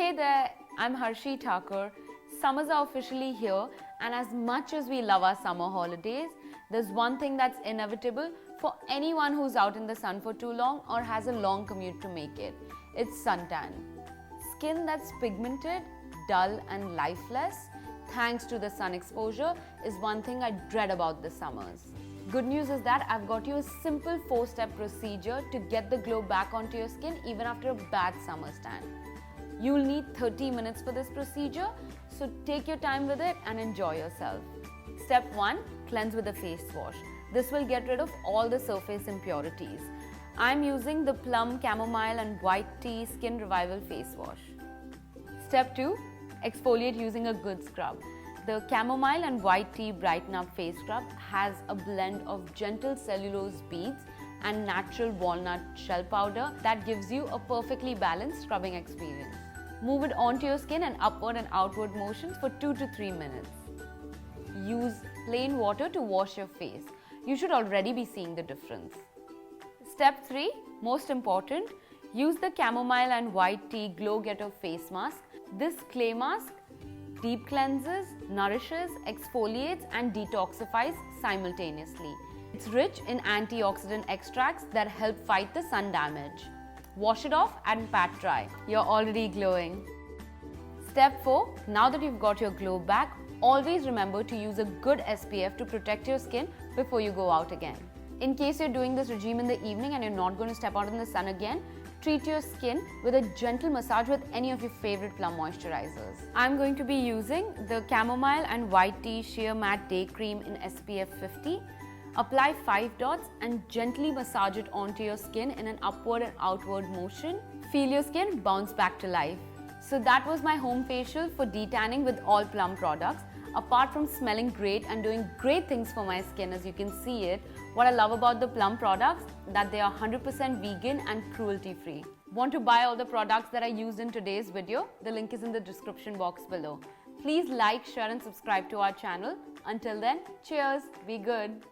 Hey there, I'm Harshi Thakur. Summers are officially here, and as much as we love our summer holidays, there's one thing that's inevitable for anyone who's out in the sun for too long or has a long commute to make it. It's suntan. Skin that's pigmented, dull and lifeless, thanks to the sun exposure, is one thing I dread about the summers. Good news is that I've got you a simple 4-step procedure to get the glow back onto your skin even after a bad summer tan. You'll need 30 minutes for this procedure, so take your time with it and enjoy yourself. Step 1. Cleanse with a face wash. This will get rid of all the surface impurities. I'm using the Plum Chamomile and White Tea Skin Revival Face Wash. Step 2. Exfoliate using a good scrub. The Chamomile and White Tea Brighten Up Face Scrub has a blend of gentle cellulose beads and natural walnut shell powder that gives you a perfectly balanced scrubbing experience. Move it onto your skin in upward and outward motions for 2 to 3 minutes. Use plain water to wash your face. You should already be seeing the difference. Step 3, most important, use the Chamomile and White Tea Glow Getter Face Mask. This clay mask deep cleanses, nourishes, exfoliates and detoxifies simultaneously. It's rich in antioxidant extracts that help fight the sun damage. Wash it off and pat dry. You're already glowing. Step 4. Now that you've got your glow back, always remember to use a good SPF to protect your skin before you go out again. In case you're doing this regime in the evening and you're not going to step out in the sun again, treat your skin with a gentle massage with any of your favorite Plum moisturizers. I'm going to be using the Chamomile and White Tea Sheer Matte Day Cream in SPF 50. Apply 5 dots and gently massage it onto your skin in an upward and outward motion. Feel your skin bounce back to life. So that was my home facial for detanning with all Plum products. Apart from smelling great and doing great things for my skin, as you can see it, what I love about the Plum products that they are 100% vegan and cruelty free. Want to buy all the products that I used in today's video? The link is in the description box below. Please like, share and subscribe to our channel. Until then, cheers, be good.